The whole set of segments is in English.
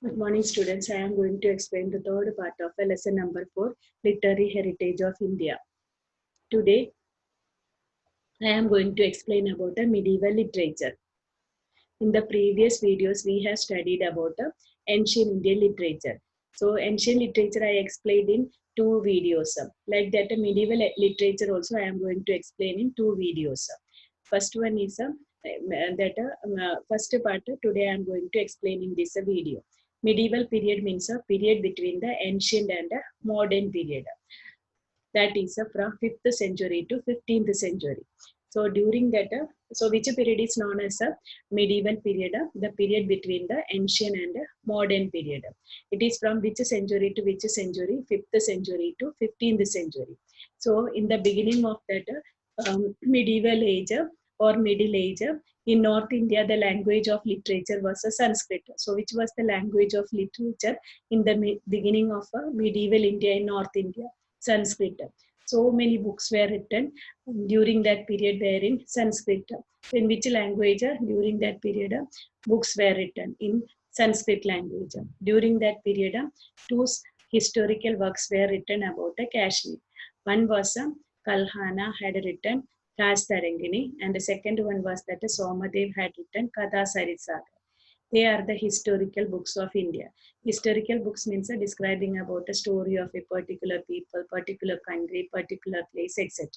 Good morning, students. I am going to explain the third part of lesson number 4, Literary Heritage of India. Today, I am going to explain about medieval literature. In the previous videos, we have studied about ancient Indian literature. So, ancient literature I explained in 2 videos. Like that, medieval literature also I am going to explain in 2 videos. First one is first part today I am going to explain in this video. Medieval period means a period between the ancient and modern period. That is from 5th century to 15th century. So during that, so which period is known as a medieval period? The period between the ancient and modern period. It is from which century to which century? 5th century to 15th century. So in the beginning of that medieval age or middle age, in North India, the language of literature was a Sanskrit. So which was the language of literature in the beginning of medieval India in North India? Sanskrit. So many books were written during that period were in Sanskrit. In which language during that period books were written in Sanskrit language. During that period, two historical works were written about Kashmir. One was Kalhana had written Rajtarangini, and the second one was that Somadev had written Kada Sarisagar. They are the historical books of India. Historical books means describing about the story of a particular people, particular country, particular place, etc.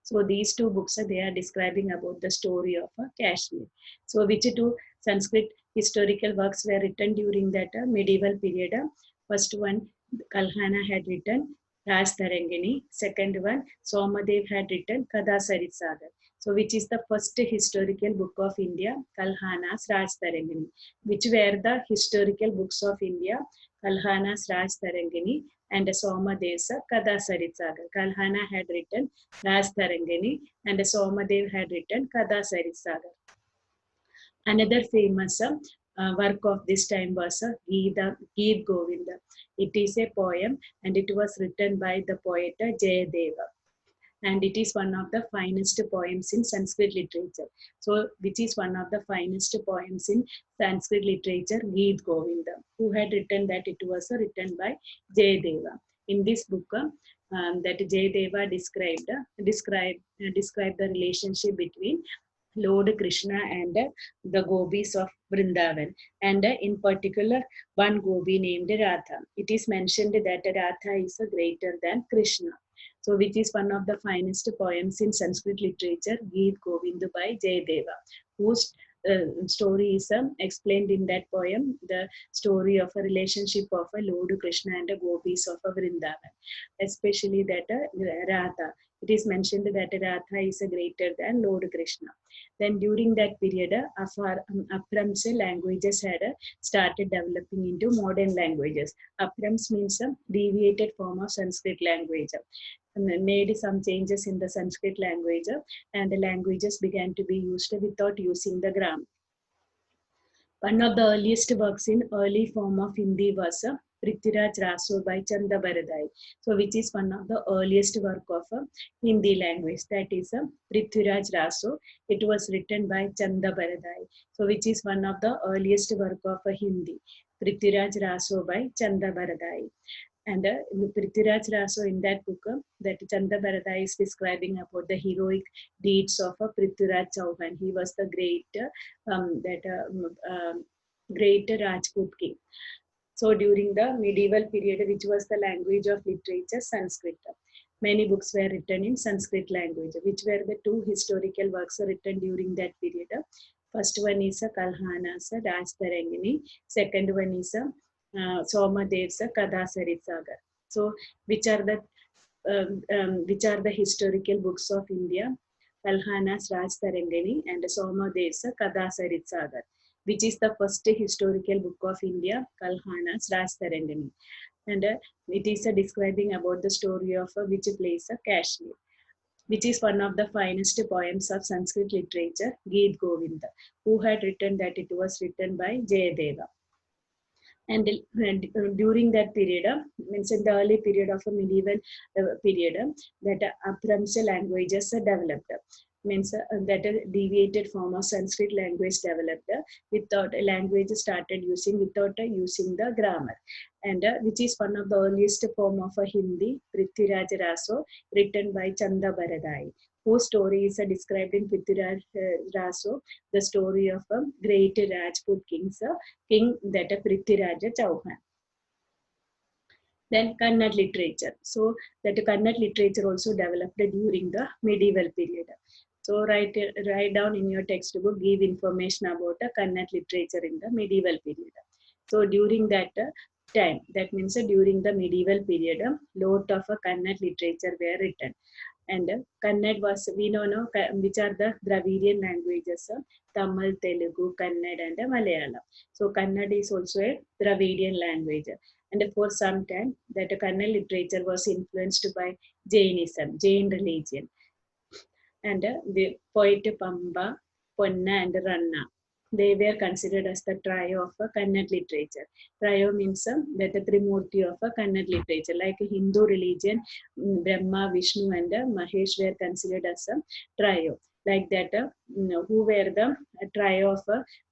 So these two books they are describing about the story of Kashmir. So which two Sanskrit historical works were written during that medieval period? First one, Kalhana had written Rajtarangini. Second one, Somadev had written Kada Saritsagar. So which is the first historical book of India? Kalhana's Rajtarangini. Which were the historical books of India? Kalhana's Rajtarangini and Somadev's Kada Saritsagar. Kalhana had written Rajtarangini and Somadev had written Kada Saritsagar. Another famous work of this time was Geet Govinda. It is a poem and it was written by the poet Jayadeva, and it is one of the finest poems in Sanskrit literature. So, which is one of the finest poems in Sanskrit literature, Geet Govinda, who had written that it was written by Jayadeva. In this book, that Jayadeva described the relationship between Lord Krishna and the gopis of Vrindavan, and in particular one gopi named Radha. It is mentioned that Radha is greater than Krishna. So, which is one of the finest poems in Sanskrit literature, Geet Govinda by Jayadeva, whose story is explained in that poem, the story of a relationship of a Lord Krishna and a gopis of a Vrindavan, especially that Radha. It is mentioned that Radha is greater than Lord Krishna. Then during that period, Apram's languages had started developing into modern languages. Aprams means a deviated form of Sanskrit language. Made some changes in the Sanskrit language, and the languages began to be used without using the grammar. One of the earliest works in early form of Hindi was Prithviraj Raso by Chanda Bharadai. So, which is one of the earliest work of Hindi language. That is Prithviraj Raso. It was written by Chanda Bharadai. So, which is one of the earliest work of Hindi. Prithviraj Raso by Chanda Bharadai. And Prithviraj Raso in that book, that Chanda Bharadai is describing about the heroic deeds of Prithviraj Chauhan. He was the great Rajput king. So during the medieval period, which was the language of literature, Sanskrit, many books were written in Sanskrit language, which were the two historical works written during that period. First one is Kalhana's Rajtarangini. Second one is Somadev's Kada Saritsagar. So, which are the historical books of India? Kalhana's Rajtarangini and Somadev's Kada Saritsagar, which is the first historical book of India, Kalhana's Rajtarangini. And it is describing about the story of which place, Kashmir, which is one of the finest poems of Sanskrit literature, Geet Govinda, who had written that it was written by Jayadeva. And during that period, means in the early period of a medieval period, that Apram's languages developed. means that a deviated form of Sanskrit language developed without a language started using without using the grammar, and which is one of the earliest form of a Hindi, Prithviraj Raso, written by Chanda Bharadai, whose story is described in Prithviraj Raso, the story of a great Rajput king that Prithviraj Chauhan. Then Kannada literature. So that Kannada literature also developed during the medieval period. So write down in your textbook, give information about Kannada literature in the medieval period. So during that time, that means during the medieval period, lot of Kannada literature were written. And Kannada was, we know no, which are the Dravidian languages, Tamil, Telugu, Kannada and Malayalam. So Kannada is also a Dravidian language. And for some time, that Kannada literature was influenced by Jainism, Jain religion. And the poet Pamba, Ponna and Ranna, they were considered as the trio of Kannada literature. Trio means that the Trimurti of Kannada literature, like Hindu religion, Brahma, Vishnu and Mahesh were considered as a trio. Like that, who were the trio of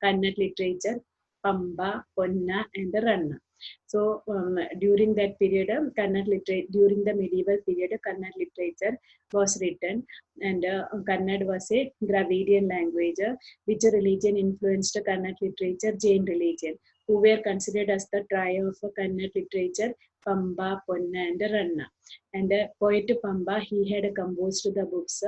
Kannada literature, Pamba, Ponna and Ranna. So during that period, during the medieval period, Kannada literature was written, and Kannada was a Dravidian language. Which religion influenced Kannada literature? Jain religion, who were considered as the trio of Kannada literature, Pamba, Ponna and Ranna. And poet Pamba, he had composed the books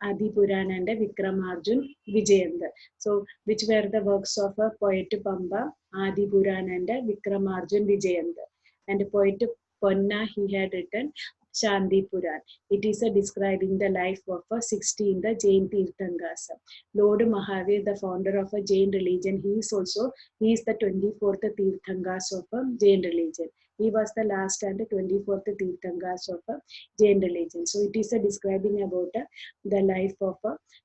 Adi Puran and Vikramarjun Vijayendra. So, which were the works of poet Pamba, Adi Puran and Vikramarjun Vijayendra. And poet Ponna, he had written Shandi Puran. It is describing the life of 16 the Jain Tirthankas. Lord Mahavir, the founder of a Jain religion, he is the 24th Tirthankas of a Jain religion. He was the last and 24th Tirthankas of a Jain religion. So it is describing about the life of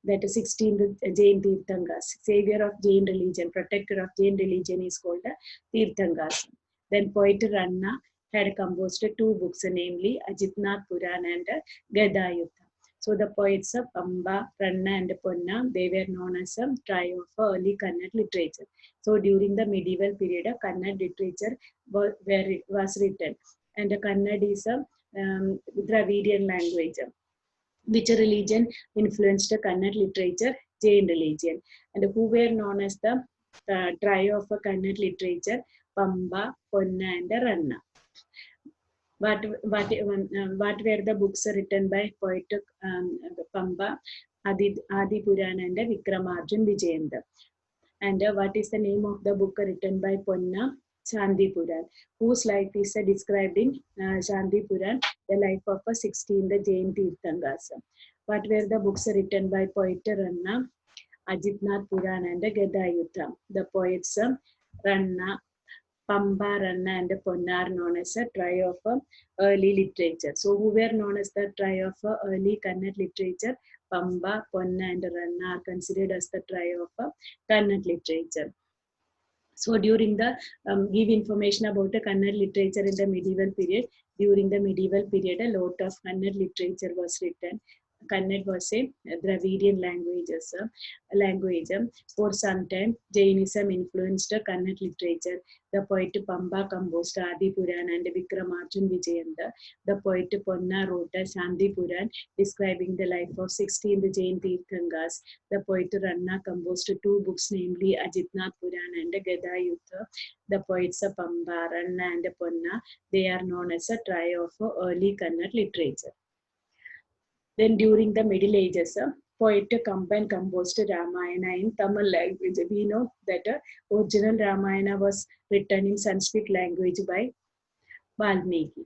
that 16th Jain Tirthankas. Savior of Jain religion, protector of Jain religion is called Tirthankas. Then poet Ranna had composed two books, namely Ajitnath Puran and Gadayuddha. So the poets of Pamba, Ranna and Ponna, they were known as a trio of early Kannada literature. So during the medieval period, Kannada literature was written, and Kannada is a Dravidian language. Which religion influenced Kannada literature? Jain religion. And who were known as the trio of Kannada literature? Pamba, Ponna and Ranna. What were the books written by poet Pamba, Adi Puran and Vikramarjun Vijayendra? And what is the name of the book written by Ponna? Shandi Puran, whose life is described in Shandi Puran, the life of 16 the Jain Tirthankas. What were the books written by poet Ranna? Ajitnath Puran and Gadayuddha. The poets Ranna, Pamba, Ranna and Ponna are known as a trio of early literature. So who were known as the trio of early Kannada literature? Pamba, Ponna and Ranna are considered as the trio of Kannada literature. So during the, give information about the Kannada literature in the medieval period. During the medieval period, a lot of Kannada literature was written. Kannada was a Dravidian language. For some time, Jainism influenced Kannada literature. The poet Pamba composed Adi Puran and Vikramarjun Vijayendra. The poet Ponna wrote Shandi Puran, describing the life of 16 Jain Tirthankas. The poet Ranna composed two books, namely Ajitnath Puran and Gadayuddha. The poets Pamba, Ranna and Ponna, they are known as a trio of early Kannada literature. Then during the Middle Ages, poet Kamban composed Ramayana in Tamil language. We know that original Ramayana was written in Sanskrit language by Valmiki.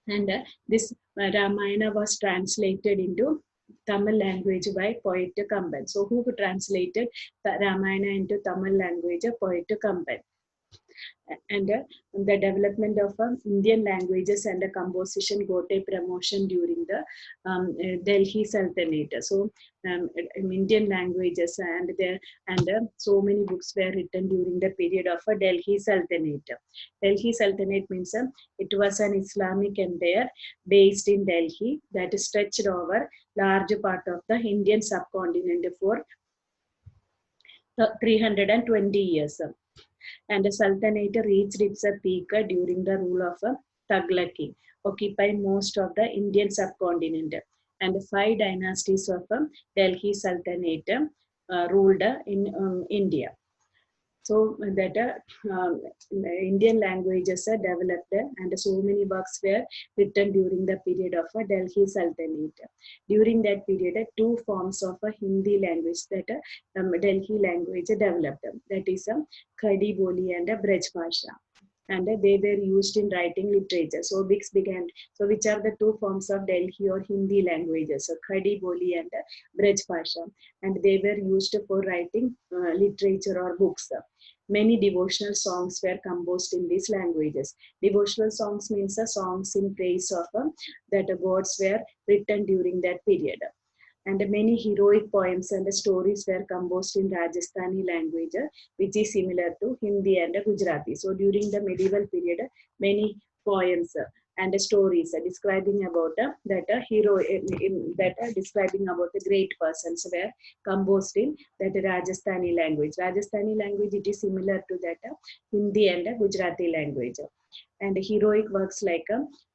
And this Ramayana was translated into Tamil language by poet Kamban. So who translated the Ramayana into Tamil language? Poet Kamban. And the development of Indian languages and composition got a promotion during the Delhi Sultanate. So Indian languages and so many books were written during the period of Delhi Sultanate. Delhi Sultanate means it was an Islamic empire based in Delhi that stretched over large part of the Indian subcontinent for 320 years. And the Sultanate reached its peak during the rule of Tughlaq king, occupying most of the Indian subcontinent. And five dynasties of Delhi Sultanate ruled in India. So that Indian languages are developed and so many works were written during the period of Delhi Sultanate. During that period, two forms of Hindi language that Delhi language developed. That is Khadi Boli and Braj Bhasha. And they were used in writing literature. So Bix began. So which are the two forms of Delhi or Hindi languages? So Khadi Boli and Braj Bhasha. And they were used for writing literature or books. Many devotional songs were composed in these languages. Devotional songs means songs in praise of that gods were written during that period. And many heroic poems and stories were composed in Rajasthani language, which is similar to Hindi and Gujarati. So during the medieval period, many poems and stories describing about that hero that describing about the great persons were composed in that Rajasthani language. Rajasthani language, it is similar to that Hindi and Gujarati language. And heroic works like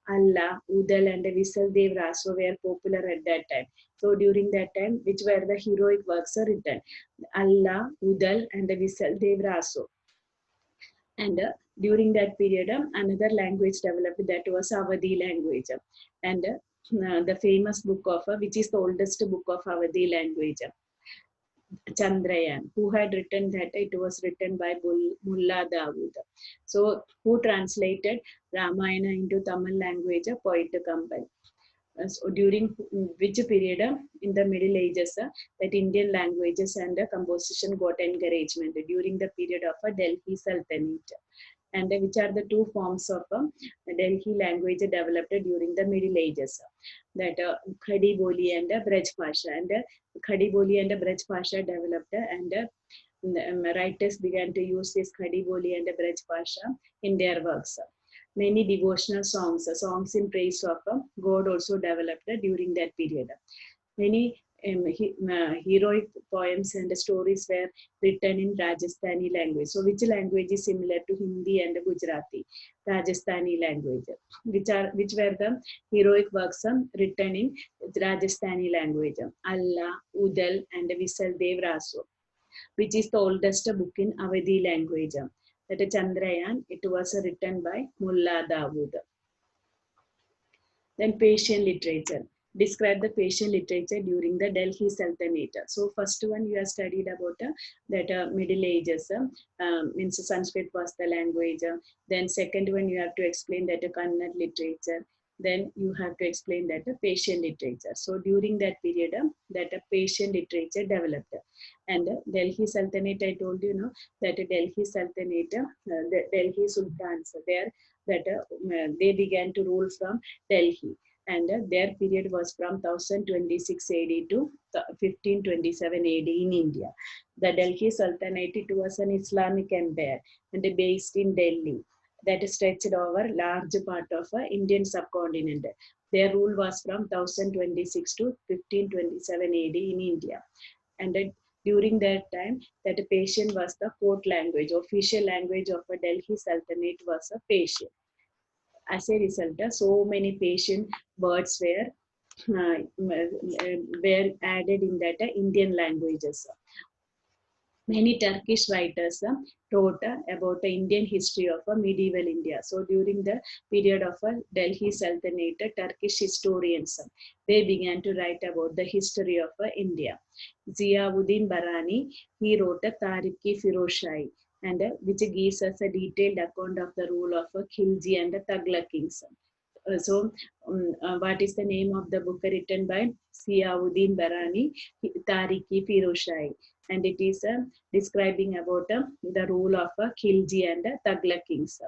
Allah, Udal, and Visal Dev Raso were popular at that time. So during that time, which were the heroic works are written? Allah, Udal, and Visal Dev Raso. And during that period, another language developed, that was Awadhi language. And the famous book of, which is the oldest book of Awadhi language, Chandrayaan, who had written that, it was written by Mulla Dawood. So, who translated Ramayana into Tamil language, Poet Company. So during which period in the Middle Ages that Indian languages and composition got encouragement during the period of Delhi Sultanate. And which are the two forms of Delhi language developed during the Middle Ages, that Khadi Boli and Braj Bhasha. And Khadi Boli and Braj Bhasha developed, and writers began to use this Khadi Boli and Braj Bhasha in their works. Many devotional songs, songs in praise of God also developed during that period. Many heroic poems and stories were written in Rajasthani language. So which language is similar to Hindi and Gujarati? Rajasthani language. Which were the heroic works written in Rajasthani language? Allah, Udal, and Visal Dev Raso, which is the oldest book in Awadhi language. That is Chandrayaan, it was written by Mulla Dawood. Then Persian literature. Describe the Persian literature during the Delhi Sultanate. So first one you have studied about that Middle Ages, means Sanskrit was the language. Then second one you have to explain that Kannada literature. Then you have to explain that Persian literature. So during that period, that Persian literature developed. And Delhi Sultanate, I told you, that Delhi Sultanate, the Delhi Sultans, there that they began to rule from Delhi. And their period was from 1026 AD to 1527 AD in India. The Delhi Sultanate, it was an Islamic empire and based in Delhi that stretched over large part of Indian subcontinent. Their rule was from 1026 to 1527 AD in India. And during that time, that Persian was the court language, official language of a Delhi Sultanate was a Persian. As a result, so many Persian words were added in that Indian languages. Many Turkish writers wrote about the Indian history of medieval India. So during the period of Delhi Sultanate, Turkish historians, they began to write about the history of India. Ziauddin Barani, he wrote a Tariq-i-Firoz-Shahi, and which gives us a detailed account of the rule of Khilji and the Tughlaq kings. What is the name of the book written by Ziauddin Barani? Tariq-i-Firoz-Shahi. And it is describing about the rule of Khilji and Tughlaq kings.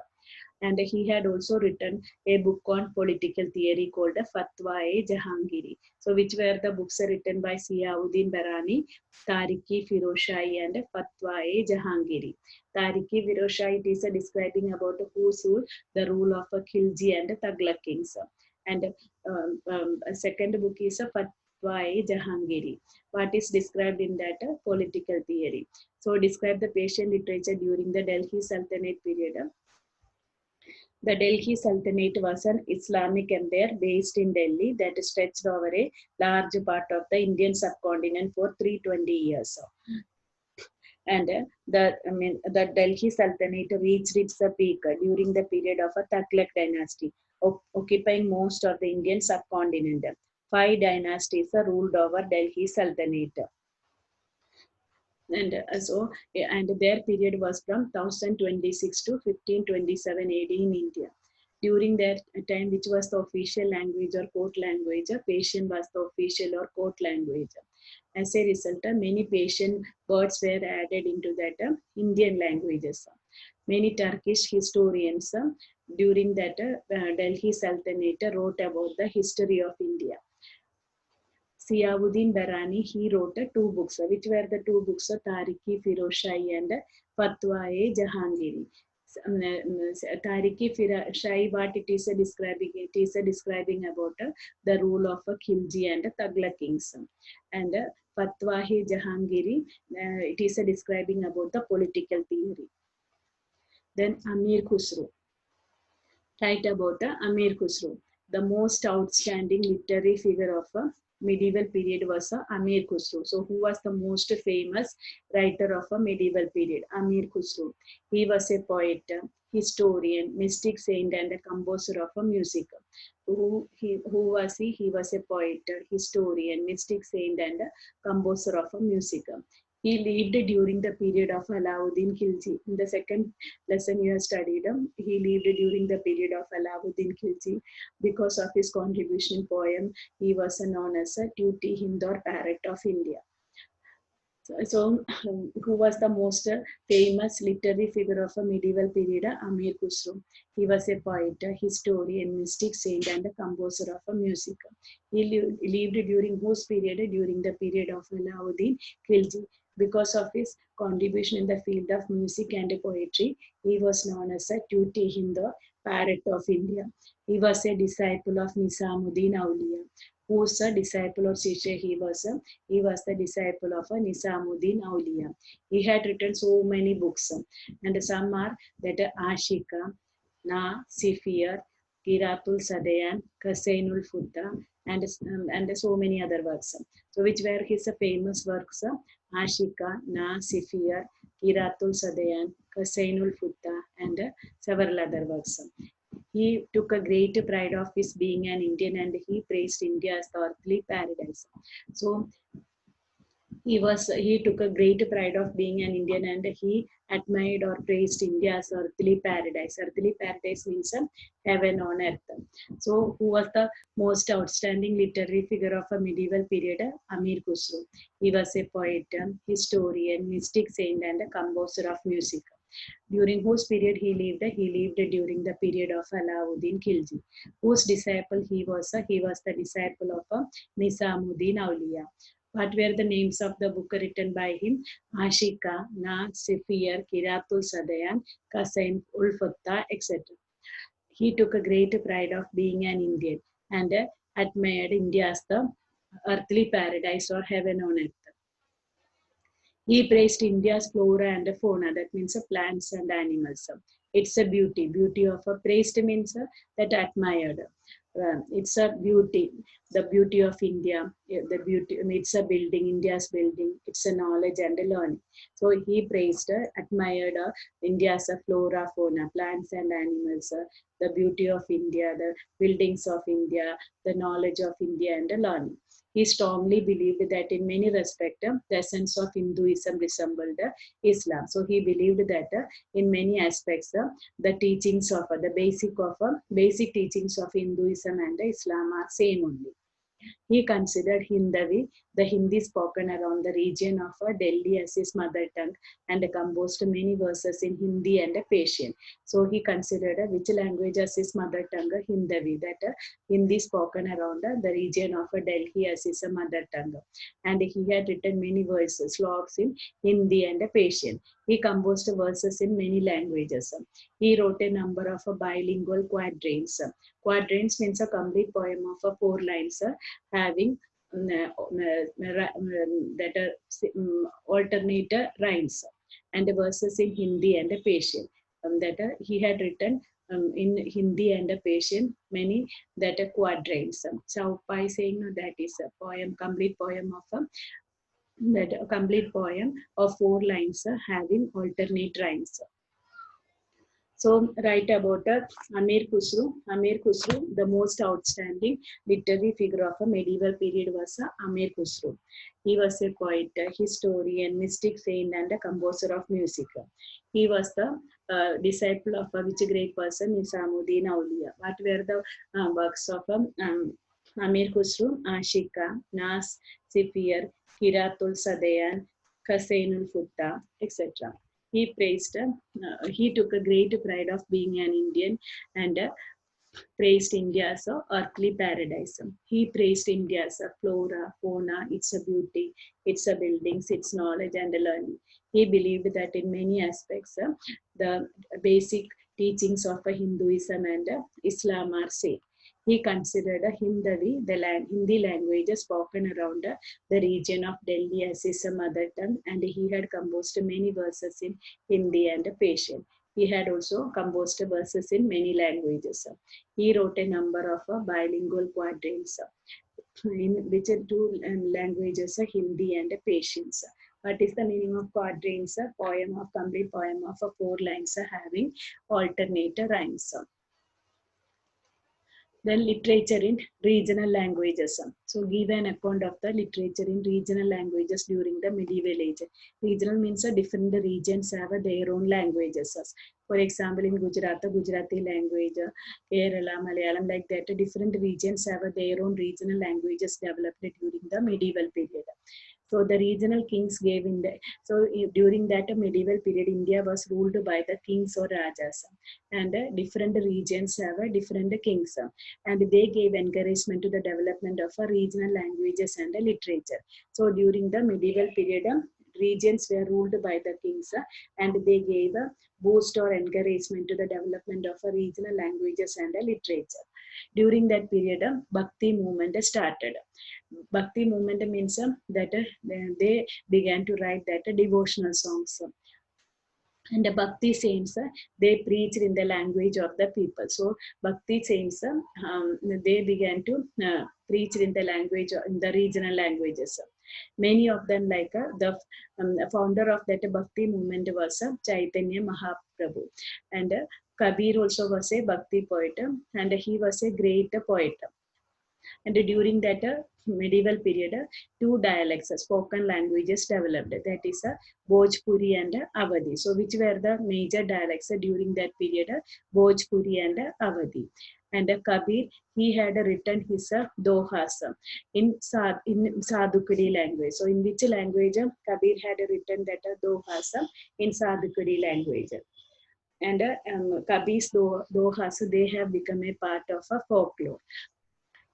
And he had also written a book on political theory called Fatwa-e-Jahangiri. So which were the books written by Ziauddin Barani? Tariq-i-Firoz-Shahi and Fatwa-e-Jahangiri. Tariq-i-Firoz-Shahi, it is describing about who's rule, the rule of Khilji and Tughlaq kings. And a second book is Fatwa-e Jahangiri. What is described in that political theory? So describe the Persian literature during the Delhi Sultanate period. The Delhi Sultanate was an Islamic empire based in Delhi that stretched over a large part of the Indian subcontinent for 320 years. And the Delhi Sultanate reached its peak during the period of a Tughlaq dynasty, occupying most of the Indian subcontinent. 5 dynasties ruled over Delhi Sultanate. And their period was from 1026 to 1527 AD in India. During that time, which was the official language or court language, Persian was the official or court language. As a result, many Persian words were added into that Indian languages. Many Turkish historians during that Delhi Sultanate wrote about the history of India. Ziauddin Barani, he wrote 2 books. Which were the 2 books? Tariki Firozshahi and Fatwa-e Jahangiri. Tariki Firozshahi, what it is describing? It is describing about the rule of Khilji and Tughlaq kings. And Fatwa-e Jahangiri, it is describing about the political theory. Then Amir Khusro. Write about Amir Khusro. The most outstanding literary figure of medieval period was Amir Khusro. So who was the most famous writer of a medieval period? Amir Khusro. He was a poet, historian, mystic saint and a composer of music. Who was he? He was a poet, historian, mystic saint and a composer of music. He lived during the period of Alauddin Khilji. In the second lesson you have studied, he lived during the period of Alauddin Khilji. Because of his contribution poem, he was known as a Tuti Hind or Parrot of India. So, who was the most famous literary figure of a medieval period? Amir Khusro. He was a poet, a historian, mystic saint, and a composer of music. He lived during whose period? During the period of Alauddin Khilji. Because of his contribution in the field of music and poetry, he was known as a Tuti Hind or Parrot of India. He was a disciple of Nizamuddin Auliya. Who's a disciple of Shishya? He was the disciple of Nizamuddin Auliya. He had written so many books, and some are that Ashika, Na, Sifir, Kiratul Sadayan, Kasainul Futta, and so many other works. So which were his famous works? Ashika, Na, Sifir, Kiratul Sadayan, Kasainul Futta, and several other works. He took a great pride of his being an Indian and he praised India as the earthly paradise. So he took a great pride of being an Indian and he admired or praised India as earthly paradise. Earthly paradise means heaven on earth. So who was the most outstanding literary figure of a medieval period? Amir Khusro. He was a poet, historian, mystic saint and a composer of music. During whose period he lived? He lived during the period of Alauddin Khilji. Whose disciple he was? He was the disciple of Nizamuddin Auliya. What were the names of the book written by him? Ashika, Na, Sifir, Kiratul Sadayan, Kasain ul Fatta, etc. He took a great pride of being an Indian and admired India as the earthly paradise or heaven on earth. He praised India's flora and fauna, that means plants and animals. It's a beauty. Beauty of a praised means that admired. It's a beauty, the beauty of India, the beauty, it's a building, India's building, it's a knowledge and a learning. So he praised, admired India's flora, fauna, plants and animals, the beauty of India, the buildings of India, the knowledge of India and the learning. He strongly believed that in many respects, the essence of Hinduism resembled Islam. So he believed that in many aspects, the teachings of the basic teachings of Hinduism and Islam are same only. He considered Hindavi, the Hindi spoken around the region of Delhi, as his mother tongue and composed many verses in Hindi and Persian. So he considered which language as his mother tongue? Hindavi, that Hindi spoken around the region of Delhi as his mother tongue. And he had written many verses, sloks in Hindi and Persian. He composed verses in many languages. He wrote a number of bilingual quatrains. Quatrains means a complete poem of 4 lines having alternate rhymes and verses in Hindi and Persian. He had written in Hindi and Persian many quatrains. So by saying that is a poem, complete poem of a complete poem of 4 lines having alternate rhymes. So write about Amir Khusro. Amir Khusro, the most outstanding literary figure of a medieval period was Amir Khusro. He was a poet, a historian, mystic saint, and a composer of music. He was the disciple of which great person? Nizamuddin Auliya. What were the works of Amir Khusro? Ashika, Nas, Sifir, Kiratul Sadayan, Kasainul Futta, etc. He praised, he took a great pride of being an Indian and praised India as a earthly paradise. He praised India as a flora, fauna, its a beauty, its a buildings, its knowledge and learning. He believed that in many aspects, the basic teachings of Hinduism and Islam are same. He considered Hindi, Hindi language spoken around the region of Delhi as his mother tongue, and he had composed many verses in Hindi and Persian. He had also composed verses in many languages. He wrote a number of bilingual quatrains in which two languages, Hindi and Persian. What is the meaning of quatrains? A poem of complete poem of 4 lines having alternate rhymes. Then literature in regional languages. So give an account of the literature in regional languages during the medieval age. Regional means different regions have their own languages. For example, in Gujarat, Gujarati language, Kerala, Malayalam, like that, different regions have their own regional languages developed during the medieval period. So the regional kings gave in the, so during that medieval period, India was ruled by the kings or rajas, and different regions have different kings, and they gave encouragement to the development of regional languages and literature. So during the medieval period, regions were ruled by the kings, and they gave a boost or encouragement to the development of regional languages and literature. During that period, Bhakti movement started. Bhakti movement means that they began to write that devotional songs. And the Bhakti saints, they preached in the language of the people. So Bhakti saints, they began to preach in the language, in the regional languages. Many of them, like the founder of that Bhakti movement was Chaitanya Mahaprabhu. And Kabir also was a Bhakti poet, and he was a great poet. And during that medieval period, 2 dialects, spoken languages developed. That is Bhojpuri and Awadhi. So which were the major dialects during that period? Bhojpuri and Awadhi. And Kabir, he had written his dohas in Sadhukudi language. So in which language Kabir had written that dohas? In Sadhukudi language. And Kabir's dohas, they have become a part of a folklore.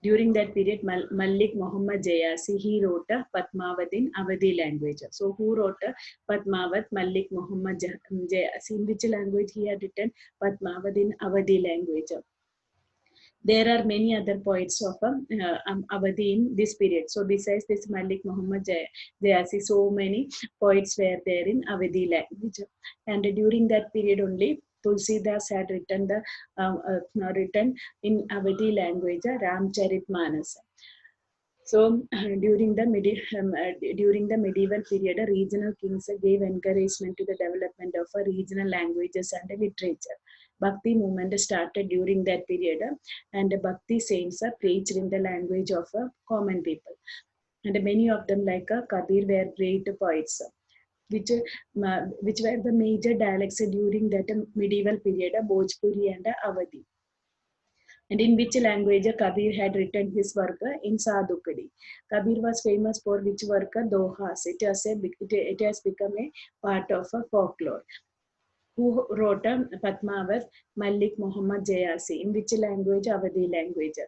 During that period, Malik Muhammad Jayasi, he wrote Padmavat in Awadhi language. So who wrote Padmavat? Malik Muhammad Jayasi. In which language he had written Padmavat? In Awadhi language. There are many other poets of Awadhi in this period. So besides this Malik Muhammad Jayasi, so many poets were there in Awadhi language. And during that period only, Tulsidas had written written in Awadhi language Ramcharitmanas. So during the medieval period, regional kings gave encouragement to the development of regional languages and literature. Bhakti movement started during that period, and Bhakti saints preached in the language of common people. And many of them, like Kabir, were great poets, which were the major dialects during that medieval period, Bhojpuri and Awadhi. And in which language Kabir had written his work? In Sadhukadi. Kabir was famous for which work? Dohas. It has become a part of a folklore. Who wrote Padmavat? Malik Muhammad Jayasi. In which language? Awadhi language.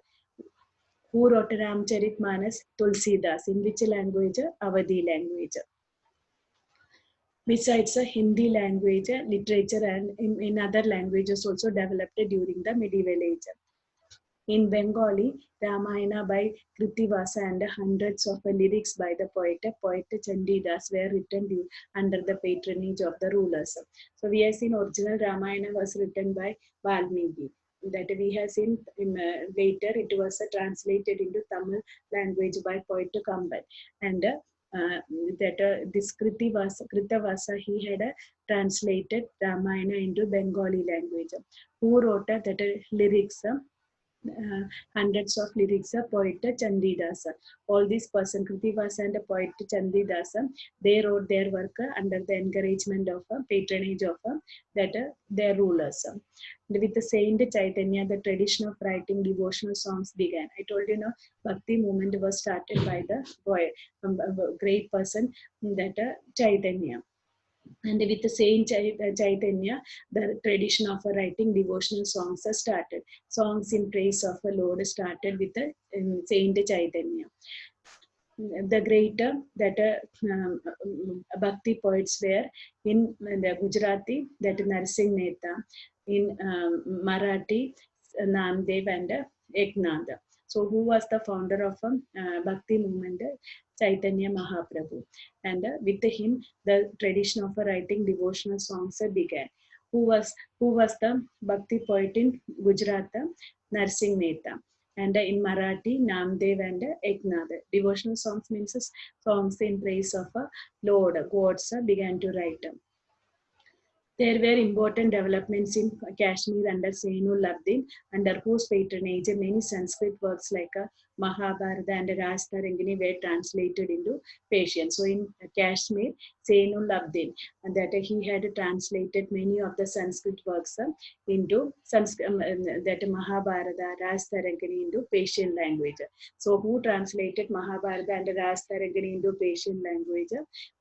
Who wrote Ramcharitmanas? Tulsidas. In which language? Awadhi language. Besides Hindi language, literature, and in other languages also developed during the medieval age. In Bengali, Ramayana by Krittivasa and hundreds of lyrics by the poet Chandidas were written under the patronage of the rulers. So we have seen original Ramayana was written by Valmiki. That we have seen later it was translated into Tamil language by poet Kamban. And this Krittivasa, he had translated Ramayana into Bengali language. Who wrote that lyrics? Hundreds of lyrics of poet Chandidasa. All these person, Krittivasa and poet Chandidasa, they wrote their work under the encouragement of patronage of their rulers. With the Saint Chaitanya, the tradition of writing devotional songs began. I told you, Bhakti movement was started by the great person, that Chaitanya. And with the Saint Chaitanya, the tradition of writing devotional songs started. Songs in praise of the Lord started with the Saint Chaitanya. The greater that Bhakti poets were in the Gujarati, that Narsingh Mehta, in Marathi, Namdev and Eknath. So who was the founder of Bhakti movement? Chaitanya Mahaprabhu. And with him, the tradition of writing devotional songs began. Who was the Bhakti poet in Gujarat? Narsingh Mehta. And in Marathi, Namdev and Eknath. Devotional songs means songs in praise of a Lord, gods began to write. There were important developments in Kashmir under Zainul Abidin, under whose patronage many Sanskrit works like Mahabharata and Ras Tarangini were translated into Persian. So in Kashmir, Zainul Abidin, and that he had translated many of the Sanskrit works into that Mahabharata, Ras Tarangini into Persian language. So who translated Mahabharata and Ras Tarangini into Persian language?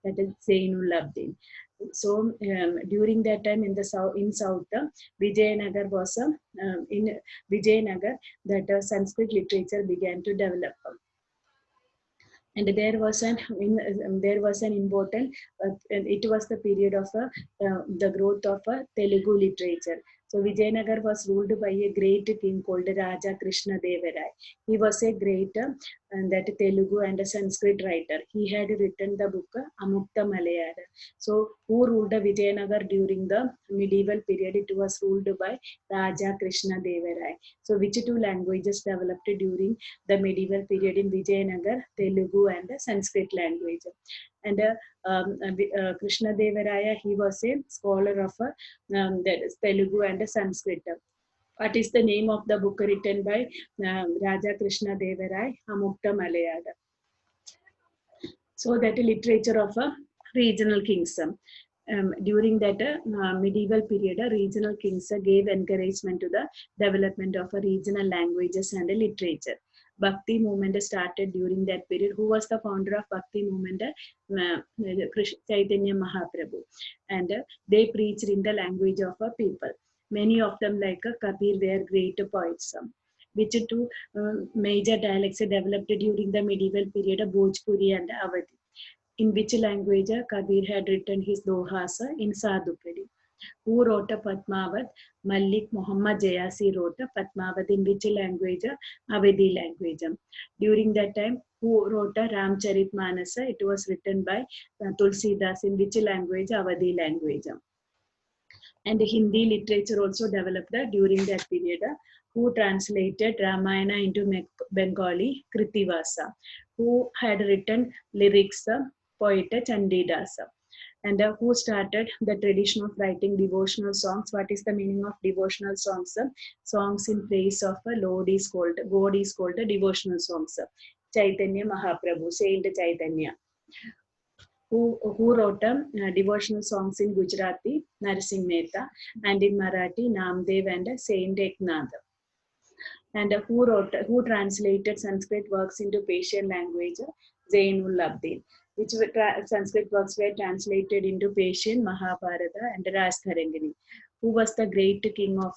That is Zainul Abidin. So during that time in south, Vijayanagar was in Vijayanagar that Sanskrit literature began to develop. And there was an important. It was the period of the growth of Telugu literature. So Vijayanagar was ruled by a great king called Raja Krishna Deva Rai. He was a great that Telugu and a Sanskrit writer. He had written the book Amukta Malayada. So who ruled Vijayanagar during the medieval period? It was ruled by Raja Krishna Deva Rai. So which two languages developed during the medieval period in Vijayanagar? Telugu and the Sanskrit language. And Krishna Deva Raya, he was a scholar of that is Telugu and Sanskrit. What is the name of the book written by Raja Krishna Deva Raya? Amukta Malayada. So that literature of regional kings. During that medieval period, regional kings gave encouragement to the development of regional languages and literature. Bhakti movement started during that period. Who was the founder of Bhakti movement? Chaitanya Mahaprabhu. And they preached in the language of people. Many of them, like Kabir, were great poets. Which two major dialects developed during the medieval period? Bhojpuri and Awadhi. In which language Kabir had written his dohas? In Sadhupedi. Who wrote Padmavat? Malik Muhammad Jayasi wrote Padmavat. In which language? Awadhi language. During that time, who wrote Ramcharitmanas? It was written by Tulsidas. In which language? Awadhi language. And Hindi literature also developed during that period. Who translated Ramayana into Bengali? Krittivasa. Who had written lyrics? Poet Chandidasa. And who started the tradition of writing devotional songs? What is the meaning of devotional songs? Songs in praise of a God is called devotional songs. Chaitanya Mahaprabhu, Saint Chaitanya. Who wrote devotional songs in Gujarati? Narsingh Mehta. And in Marathi, Namdev and Saint Eknath. And who translated Sanskrit works into Persian language? Zainul Abidin. Which Sanskrit works were translated into Persian? Mahabharata and Ras Tarangini. Who was the great king of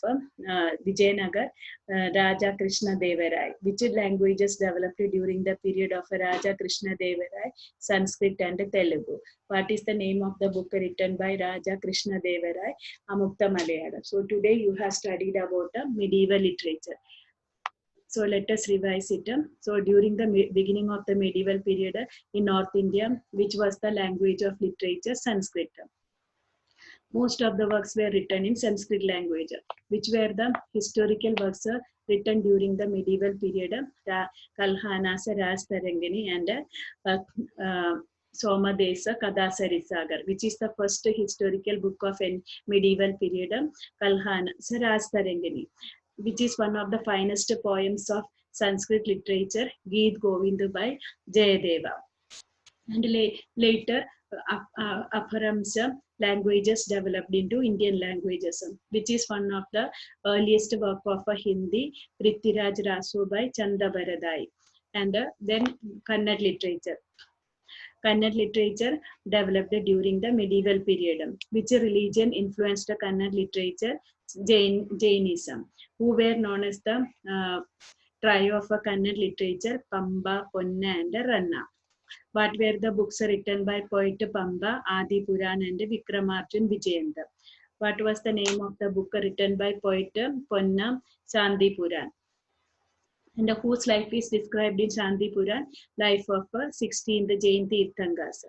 Vijayanagar? Raja Krishna Deva Rai. Which languages developed during the period of Raja Krishna Deva Rai? Sanskrit and Telugu. What is the name of the book written by Raja Krishna Deva Rai? Amukta Malayada. So today you have studied about medieval literature. So let us revise it. So during the beginning of the medieval period in North India, which was the language of literature, Sanskrit. Most of the works were written in Sanskrit language, which were the historical works written during the medieval period, Kalhanas, Rastarangini, and Somadesa Kadasarisagar, which is the first historical book of medieval period, Kalhanas, Rastarangini, which is one of the finest poems of Sanskrit literature, Geet Govind by Jayadeva. And later, Aparamsa languages developed into Indian languages, which is one of the earliest work of Hindi, Prithviraj Raso by Chanda Bharadai. And then Kannada literature. Kannada literature developed during the medieval period. Which religion influenced the Kannada literature? Jainism, who were known as the trio of Kannada literature, Pamba, Ponna, and Ranna. What were the books written by poet Pamba, Adi Puran, and Vikramarjun Vijayendra? What was the name of the book written by poet Ponna, Chandi Puran? And whose life is described in Chandi Puran? Life of 16th Jain Tirthankas.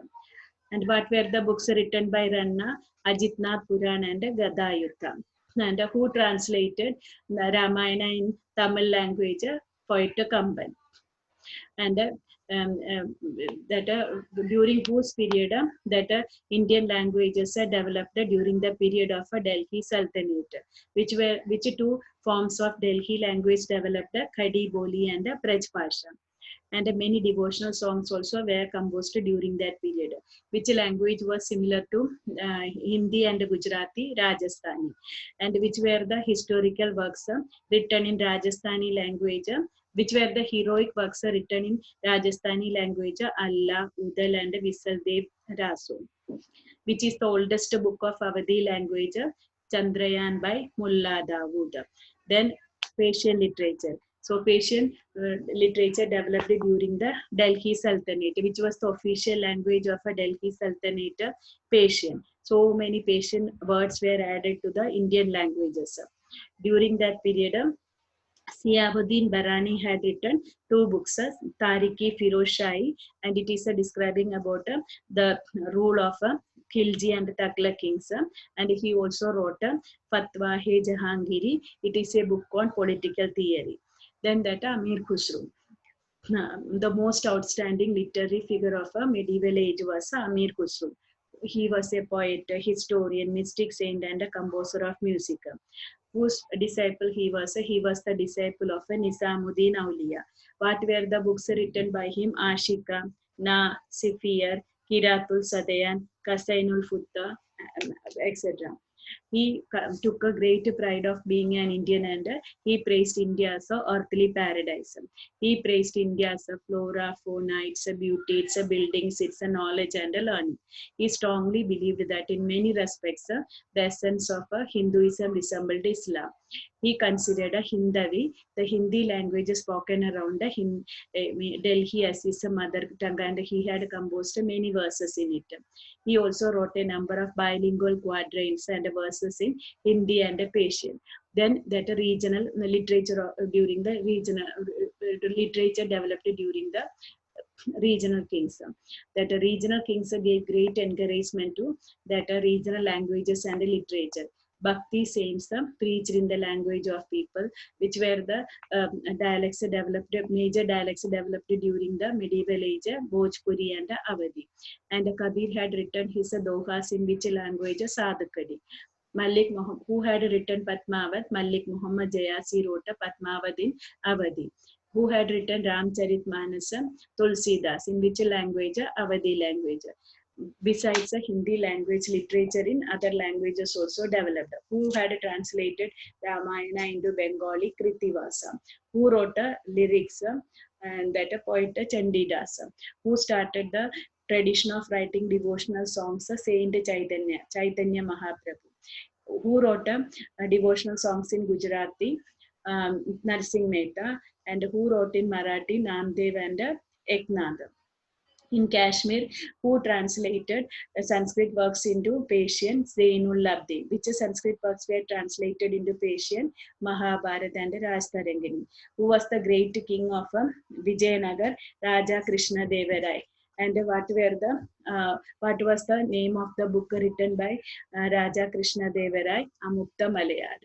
And what were the books written by Ranna, Ajitnath Puran, and Gadayuddha? And who translated Ramayana in Tamil language? Poet Kamban. And that during whose period that Indian languages are developed during the period of Delhi Sultanate, which two forms of Delhi language developed, Khadi Boli and Braj Pasha. And many devotional songs also were composed during that period. Which language was similar to Hindi and Gujarati, Rajasthani, and which were the historical works written in Rajasthani language, which were the heroic works written in Rajasthani language, Allah, Udal, and Visaldev Raso, which is the oldest book of Awadhi language, Chandrayan by Mulla Dawood. Then Persian literature. So Persian literature developed during the Delhi Sultanate, which was the official language of a Delhi Sultanate, Persian. So many Persian words were added to the Indian languages. During that period, Siabuddin Barani had written two books, Tariki Firoz Shahi, and it is describing about the rule of Khilji and Taghlaq kings, and he also wrote Fatwa-e Jahangiri. It is a book on political theory. Then that Amir Khusro. The most outstanding literary figure of a medieval age was Amir Khusro. He was a poet, a historian, mystic saint, and a composer of music. Whose disciple he was? He was the disciple of Nizamuddin Auliya. What were the books written by him? Ashika, Na, Sifir, Kiratul Sadayan, Kasainul Futta, etc. He took a great pride of being an Indian, and he praised India as a earthly paradise. He praised India as a flora, fauna, its a beauty, its a buildings, its a knowledge and a learning. He strongly believed that in many respects, the essence of Hinduism resembled Islam. He considered Hindavi, the Hindi language spoken around Delhi, as his mother tongue, and he had composed many verses in it. He also wrote a number of bilingual quatrains and verses in Hindi and Persian. Then that regional literature during the regional literature developed during the regional kings. That regional kings gave great encouragement to that regional languages and literature. Bhakti saints preached in the language of people, which were the dialects developed, major dialects developed during the medieval age, Bhojpuri and Awadhi. And Kabir had written his dohas in which language? Sadhakadi. Malik Muhammad, who had written Padmavat, Malik Muhammad Jayasi wrote Padmavat in Awadhi. Who had written Ramcharit Manas, Tulsidas, in which language? Awadhi language. Besides the Hindi language, literature in other languages also developed. Who had translated Ramayana into Bengali? Krittivasa. Who wrote lyrics? And that a poet Chandidasa. Who started the tradition of writing devotional songs? Saint Chaitanya Mahaprabhu. Who wrote devotional songs in Gujarati? Narsingh Mehta. And who wrote in Marathi? Namdev and Eknath. in Kashmir, who translated Sanskrit works into Persian, Zainul Abdin. Which Sanskrit works were translated into Persian, Mahabharata and Rajtarangini. Who was the great king of Vijayanagar, Raja Krishna Deva Rai. And what was the name of the book written by Raja Krishna Deva Rai? Amukta Malayad.